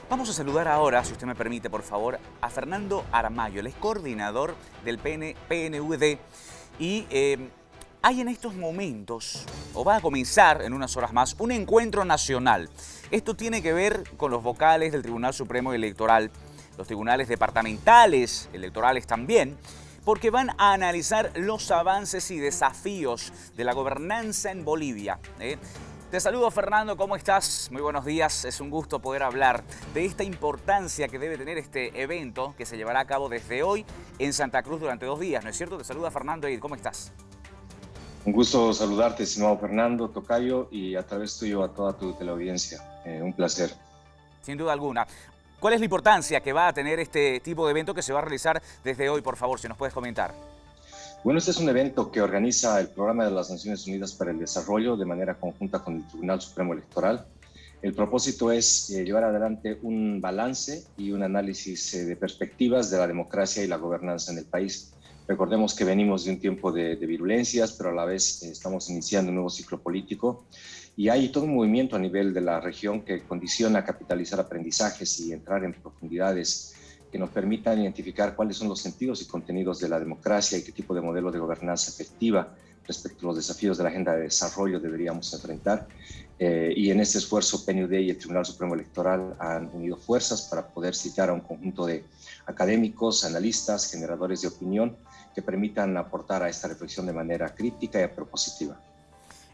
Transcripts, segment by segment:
Vamos a saludar ahora, si usted me permite, por favor, a Fernando Aramayo. Él es coordinador del PNUD y hay en estos momentos, o va a comenzar en unas horas más, un encuentro nacional. Esto tiene que ver con los vocales del Tribunal Supremo Electoral, los tribunales departamentales electorales también, porque van a analizar los avances y desafíos de la gobernanza en Bolivia. Te saludo, Fernando, ¿cómo estás? Muy buenos días, es un gusto poder hablar de esta importancia que debe tener este evento que se llevará a cabo desde hoy en Santa Cruz durante 2 días, ¿no es cierto? Te saluda Fernando Eid, ¿cómo estás? Un gusto saludarte, estimado Fernando, tocayo, y a través tuyo a toda tu teleaudiencia. Un placer. Sin duda alguna. ¿Cuál es la importancia que va a tener este tipo de evento que se va a realizar desde hoy, por favor, si nos puedes comentar? Bueno, este es un evento que organiza el Programa de las Naciones Unidas para el Desarrollo de manera conjunta con el Tribunal Supremo Electoral. El propósito es llevar adelante un balance y un análisis de perspectivas de la democracia y la gobernanza en el país. Recordemos que venimos de un tiempo de virulencias, pero a la vez estamos iniciando un nuevo ciclo político y hay todo un movimiento a nivel de la región que condiciona capitalizar aprendizajes y entrar en profundidades que nos permitan identificar cuáles son los sentidos y contenidos de la democracia y qué tipo de modelo de gobernanza efectiva respecto a los desafíos de la agenda de desarrollo deberíamos enfrentar. Y en este esfuerzo, PNUD y el Tribunal Supremo Electoral han unido fuerzas para poder citar a un conjunto de académicos, analistas, generadores de opinión que permitan aportar a esta reflexión de manera crítica y propositiva.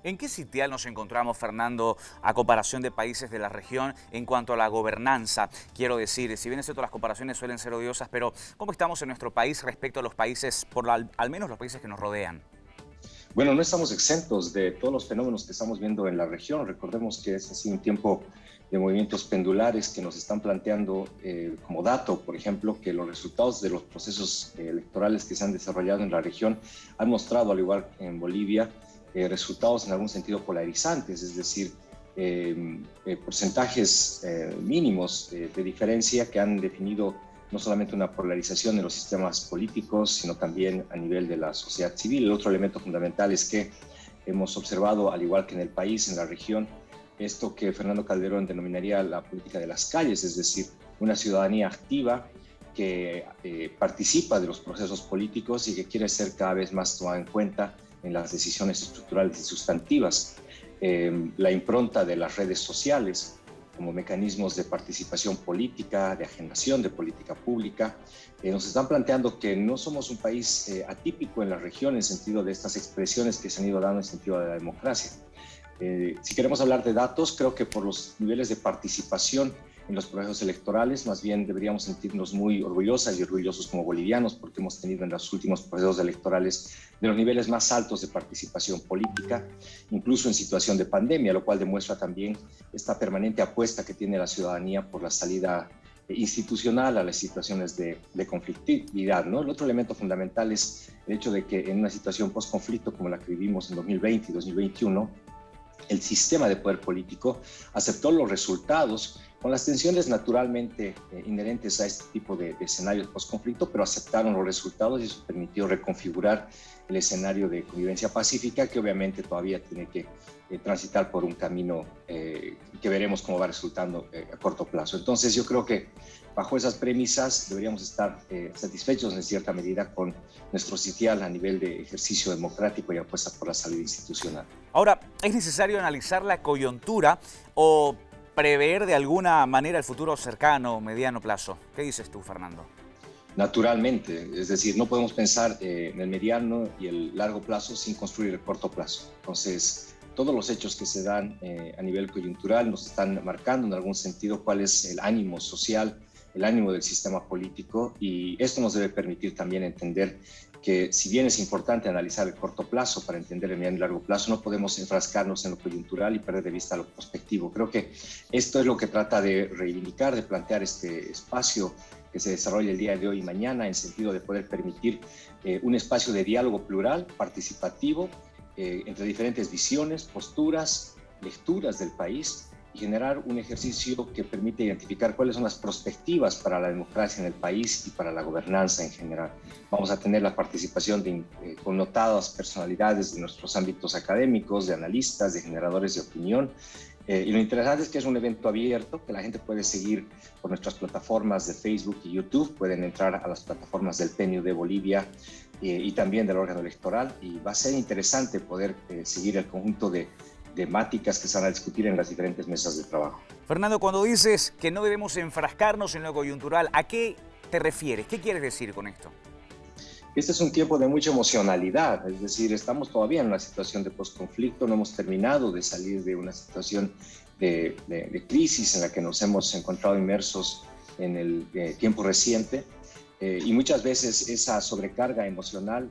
¿En qué sitial nos encontramos, Fernando, a comparación de países de la región en cuanto a la gobernanza? Quiero decir, si bien es cierto las comparaciones suelen ser odiosas, pero ¿cómo estamos en nuestro país respecto a los países, al menos los países que nos rodean? Bueno, no estamos exentos de todos los fenómenos que estamos viendo en la región. Recordemos que es así un tiempo de movimientos pendulares que nos están planteando como dato, por ejemplo, que los resultados de los procesos electorales que se han desarrollado en la región han mostrado, al igual que en Bolivia, resultados en algún sentido polarizantes, es decir, porcentajes mínimos de diferencia que han definido no solamente una polarización en los sistemas políticos, sino también a nivel de la sociedad civil. El otro elemento fundamental es que hemos observado, al igual que en el país, en la región, esto que Fernando Calderón denominaría la política de las calles, es decir, una ciudadanía activa que participa de los procesos políticos y que quiere ser cada vez más tomada en cuenta en las decisiones estructurales y sustantivas. La impronta de las redes sociales como mecanismos de participación política, de agendación de política pública, nos están planteando que no somos un país atípico en la región en sentido de estas expresiones que se han ido dando en sentido de la democracia. Si queremos hablar de datos, creo que por los niveles de participación en los procesos electorales, más bien deberíamos sentirnos muy orgullosas y orgullosos como bolivianos, porque hemos tenido en los últimos procesos electorales de los niveles más altos de participación política, incluso en situación de pandemia, lo cual demuestra también esta permanente apuesta que tiene la ciudadanía por la salida institucional a las situaciones de conflictividad, ¿no? El otro elemento fundamental es el hecho de que en una situación post-conflicto como la que vivimos en 2020 y 2021, el sistema de poder político aceptó los resultados con las tensiones naturalmente inherentes a este tipo de escenarios post-conflicto, pero aceptaron los resultados y eso permitió reconfigurar el escenario de convivencia pacífica que obviamente todavía tiene que transitar por un camino que veremos cómo va resultando a corto plazo. Entonces yo creo que bajo esas premisas deberíamos estar satisfechos en cierta medida con nuestro sitial a nivel de ejercicio democrático y apuesta por la salud institucional. Ahora, ¿es necesario analizar la coyuntura o prever de alguna manera el futuro cercano o mediano plazo? ¿Qué dices tú, Fernando? Naturalmente, es decir, no podemos pensar en el mediano y el largo plazo sin construir el corto plazo. Entonces, todos los hechos que se dan a nivel coyuntural nos están marcando en algún sentido cuál es el ánimo social, el ánimo del sistema político, y esto nos debe permitir también entender que si bien es importante analizar el corto plazo para entender el mediano y largo plazo, no podemos enfrascarnos en lo coyuntural y perder de vista lo prospectivo. Creo que esto es lo que trata de reivindicar, de plantear este espacio que se desarrolla el día de hoy y mañana, en sentido de poder permitir un espacio de diálogo plural, participativo, entre diferentes visiones, posturas, lecturas del país, y generar un ejercicio que permite identificar cuáles son las perspectivas para la democracia en el país y para la gobernanza en general. Vamos a tener la participación de connotadas personalidades de nuestros ámbitos académicos, de analistas, de generadores de opinión, Y lo interesante es que es un evento abierto que la gente puede seguir por nuestras plataformas de Facebook y YouTube. Pueden entrar a las plataformas del PNUD de Bolivia y también del órgano electoral. Y va a ser interesante poder seguir el conjunto de temáticas que se van a discutir en las diferentes mesas de trabajo. Fernando, cuando dices que no debemos enfrascarnos en lo coyuntural, ¿a qué te refieres? ¿Qué quieres decir con esto? Este es un tiempo de mucha emocionalidad, es decir, estamos todavía en una situación de posconflicto, no hemos terminado de salir de una situación de crisis en la que nos hemos encontrado inmersos en el tiempo reciente y muchas veces esa sobrecarga emocional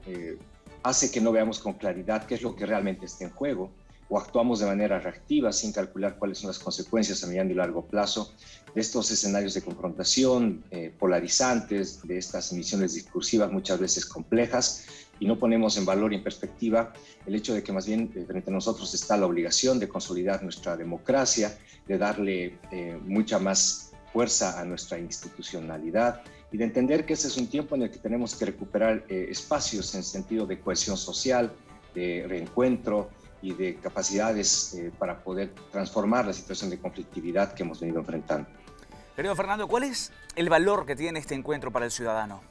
hace que no veamos con claridad qué es lo que realmente está en juego o actuamos de manera reactiva sin calcular cuáles son las consecuencias a mediano y largo plazo de estos escenarios de confrontación polarizantes, de estas emisiones discursivas muchas veces complejas, y no ponemos en valor y en perspectiva el hecho de que más bien frente a nosotros está la obligación de consolidar nuestra democracia, de darle mucha más fuerza a nuestra institucionalidad y de entender que ese es un tiempo en el que tenemos que recuperar espacios en sentido de cohesión social, de reencuentro, y de capacidades para poder transformar la situación de conflictividad que hemos venido enfrentando. Querido Fernando, ¿cuál es el valor que tiene este encuentro para el ciudadano?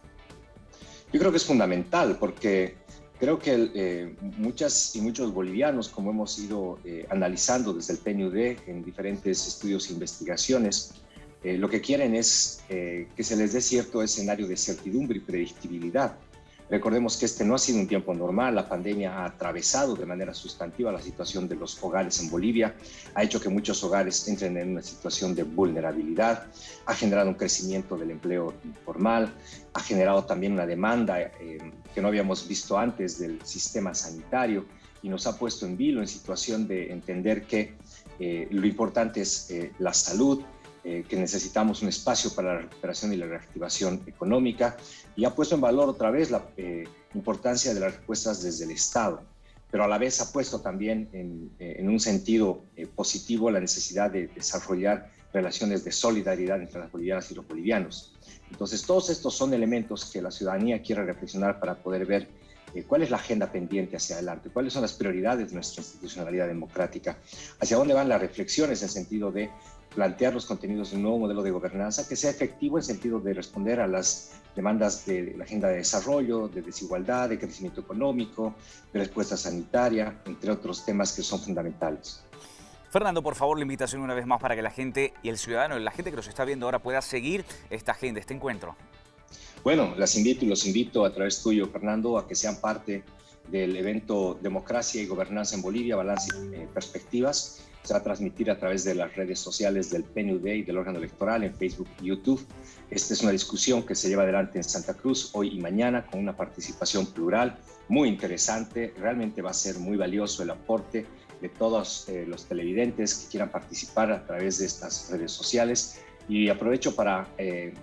Yo creo que es fundamental porque creo que muchas y muchos bolivianos, como hemos ido analizando desde el PNUD en diferentes estudios e investigaciones, lo que quieren es que se les dé cierto escenario de certidumbre y predictibilidad. Recordemos que este no ha sido un tiempo normal, la pandemia ha atravesado de manera sustantiva la situación de los hogares en Bolivia, ha hecho que muchos hogares entren en una situación de vulnerabilidad, ha generado un crecimiento del empleo informal, ha generado también una demanda que no habíamos visto antes del sistema sanitario y nos ha puesto en vilo en situación de entender que lo importante es la salud, que necesitamos un espacio para la recuperación y la reactivación económica, y ha puesto en valor otra vez la importancia de las respuestas desde el Estado, pero a la vez ha puesto también en un sentido positivo la necesidad de desarrollar relaciones de solidaridad entre las bolivianas y los bolivianos. Entonces, todos estos son elementos que la ciudadanía quiere reflexionar para poder ver cuál es la agenda pendiente hacia adelante, cuáles son las prioridades de nuestra institucionalidad democrática, hacia dónde van las reflexiones en sentido de plantear los contenidos de un nuevo modelo de gobernanza que sea efectivo en sentido de responder a las demandas de la agenda de desarrollo, de desigualdad, de crecimiento económico, de respuesta sanitaria, entre otros temas que son fundamentales. Fernando, por favor, la invitación una vez más para que la gente y el ciudadano, la gente que nos está viendo ahora pueda seguir esta agenda, este encuentro. Bueno, las invito y los invito a través tuyo, Fernando, a que sean parte del evento Democracia y Gobernanza en Bolivia, Balance y Perspectivas. Se va a transmitir a través de las redes sociales del PNUD y del órgano electoral en Facebook y YouTube. Esta es una discusión que se lleva adelante en Santa Cruz hoy y mañana con una participación plural muy interesante. Realmente va a ser muy valioso el aporte de todos los televidentes que quieran participar a través de estas redes sociales. Y aprovecho para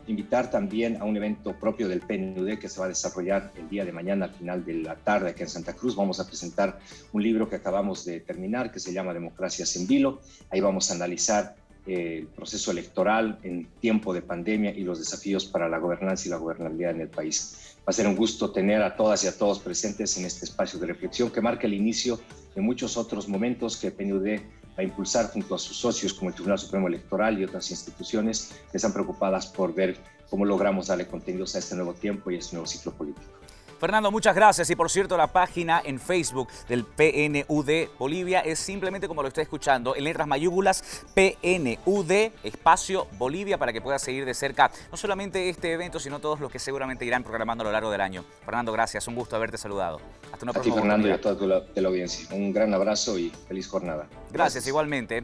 invitar también a un evento propio del PNUD que se va a desarrollar el día de mañana al final de la tarde aquí en Santa Cruz. Vamos a presentar un libro que acabamos de terminar que se llama Democracias en Vilo. Ahí vamos a analizar el proceso electoral en tiempo de pandemia y los desafíos para la gobernanza y la gobernabilidad en el país. Va a ser un gusto tener a todas y a todos presentes en este espacio de reflexión que marca el inicio de muchos otros momentos que PNUD a impulsar junto a sus socios como el Tribunal Supremo Electoral y otras instituciones que están preocupadas por ver cómo logramos darle contenidos a este nuevo tiempo y a este nuevo ciclo político. Fernando, muchas gracias. Y por cierto, la página en Facebook del PNUD Bolivia es simplemente como lo está escuchando, en letras mayúsculas, PNUD, espacio Bolivia, para que pueda seguir de cerca no solamente este evento, sino todos los que seguramente irán programando a lo largo del año. Fernando, gracias. Un gusto haberte saludado. Hasta una próxima oportunidad. A ti, Fernando, y a toda la audiencia. Un gran abrazo y feliz jornada. Gracias, igualmente.